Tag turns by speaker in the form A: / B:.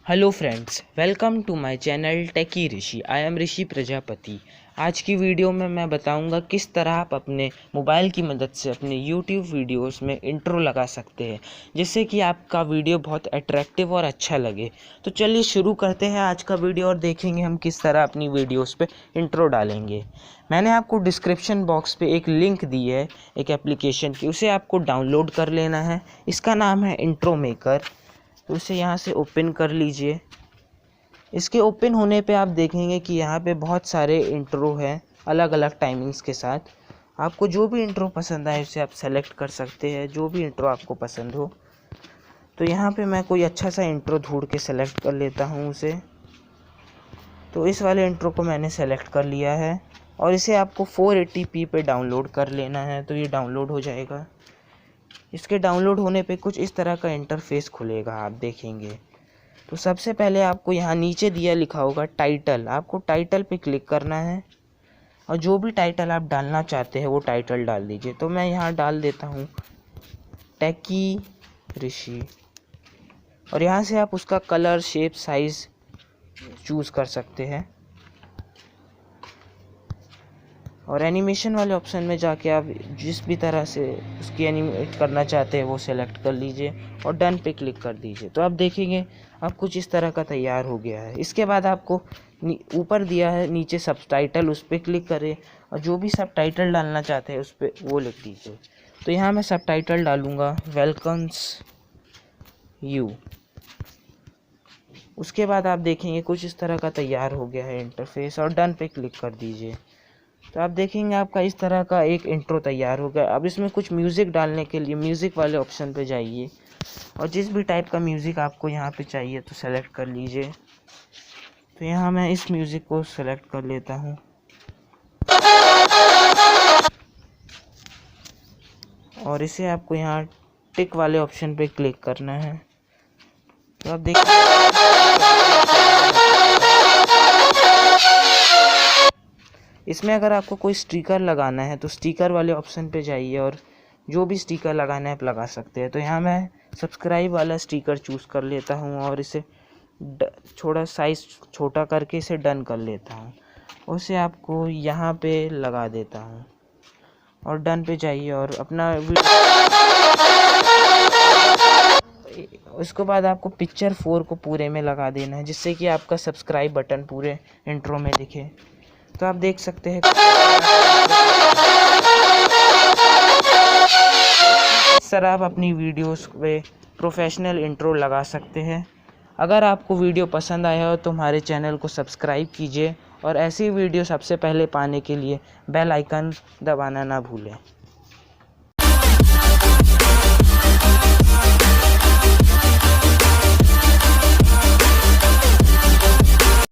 A: Hello friends, welcome to my channel techie Rishi. I am Rishi Prajapati. आज की video में मैं बताऊंगा किस तरह आप अपने मोबाइल की मदद से अपने यूट्यूब वीडियोस में इंट्रो लगा सकते हैं, जिससे कि आपका वीडियो बहुत अट्रैक्टिव और अच्छा लगे। तो चलिए शुरू करते हैं आज का वीडियो और देखेंगे हम किस तरह अपनी वीडियोस पे इंट्रो डालेंगे। मैंने आपको डिस्क्रिप्शन बॉक्स पे एक लिंक दी है एक एप्लीकेशन की, उसे आपको डाउनलोड कर लेना है। इसका नाम है इंट्रो मेकर। तो उसे यहाँ से ओपन कर लीजिए। इसके ओपन होने पे आप देखेंगे कि यहाँ पे बहुत सारे इंट्रो हैं अलग अलग टाइमिंग्स के साथ। आपको जो भी इंट्रो पसंद आए उसे आप सेलेक्ट कर सकते हैं, जो भी इंट्रो आपको पसंद हो। तो यहाँ पे मैं कोई अच्छा सा इंट्रो ढूंढ के सेलेक्ट कर लेता हूँ उसे। तो इस वाले इंट्रो को मैंने सेलेक्ट कर लिया है और इसे आपको 480p पे डाउनलोड कर लेना है। तो ये डाउनलोड हो जाएगा। इसके डाउनलोड होने पे कुछ इस तरह का इंटरफेस खुलेगा, आप देखेंगे। तो सबसे पहले आपको यहाँ नीचे दिया लिखा होगा टाइटल। आपको टाइटल पे क्लिक करना है और जो भी टाइटल आप डालना चाहते हैं वो टाइटल डाल दीजिए। तो मैं यहाँ डाल देता हूँ टेकी ऋषि, और यहाँ से आप उसका कलर, शेप, साइज़ चूज़ कर सकते हैं। और एनिमेशन वाले ऑप्शन में जाके आप जिस भी तरह से उसकी एनिमेट करना चाहते हैं वो सेलेक्ट कर लीजिए और डन पे क्लिक कर दीजिए। तो आप देखेंगे अब कुछ इस तरह का तैयार हो गया है। इसके बाद आपको ऊपर दिया है नीचे सबटाइटल, उस पर क्लिक करें और जो भी सबटाइटल डालना चाहते हैं उस पर वो लिख दीजिए। तो यहाँ मैं सबटाइटल डालूँगा वेलकम्स यू। उसके बाद आप देखेंगे कुछ इस तरह का तैयार हो गया है इंटरफेस, और डन पे क्लिक कर दीजिए। तो आप देखेंगे आपका इस तरह का एक इंट्रो तैयार हो गया। अब इसमें कुछ म्यूज़िक डालने के लिए म्यूज़िक वाले ऑप्शन पे जाइए और जिस भी टाइप का म्यूज़िक आपको यहाँ पे चाहिए तो सेलेक्ट कर लीजिए। तो यहाँ मैं इस म्यूज़िक को सेलेक्ट कर लेता हूँ और इसे आपको यहाँ टिक वाले ऑप्शन पे क्लिक करना है। तो आप देखिए इसमें अगर आपको कोई स्टिकर लगाना है तो स्टिकर वाले ऑप्शन पे जाइए और जो भी स्टिकर लगाना है आप लगा सकते हैं। तो यहाँ मैं सब्सक्राइब वाला स्टिकर चूज़ कर लेता हूँ और इसे थोड़ा साइज़ छोटा करके इसे डन कर लेता हूँ। उसे आपको यहाँ पे लगा देता हूँ और डन पे जाइए और अपना उसके बाद आपको पिक्चर 4 को पूरे में लगा देना है, जिससे कि आपका सब्सक्राइब बटन पूरे इंट्रो में दिखे। तो आप देख सकते हैं इस तरह आप अपनी वीडियोस पे प्रोफेशनल इंट्रो लगा सकते हैं। अगर आपको वीडियो पसंद आया हो तो हमारे चैनल को सब्सक्राइब कीजिए और ऐसी वीडियो सबसे पहले पाने के लिए बेल आइकन दबाना ना भूलें।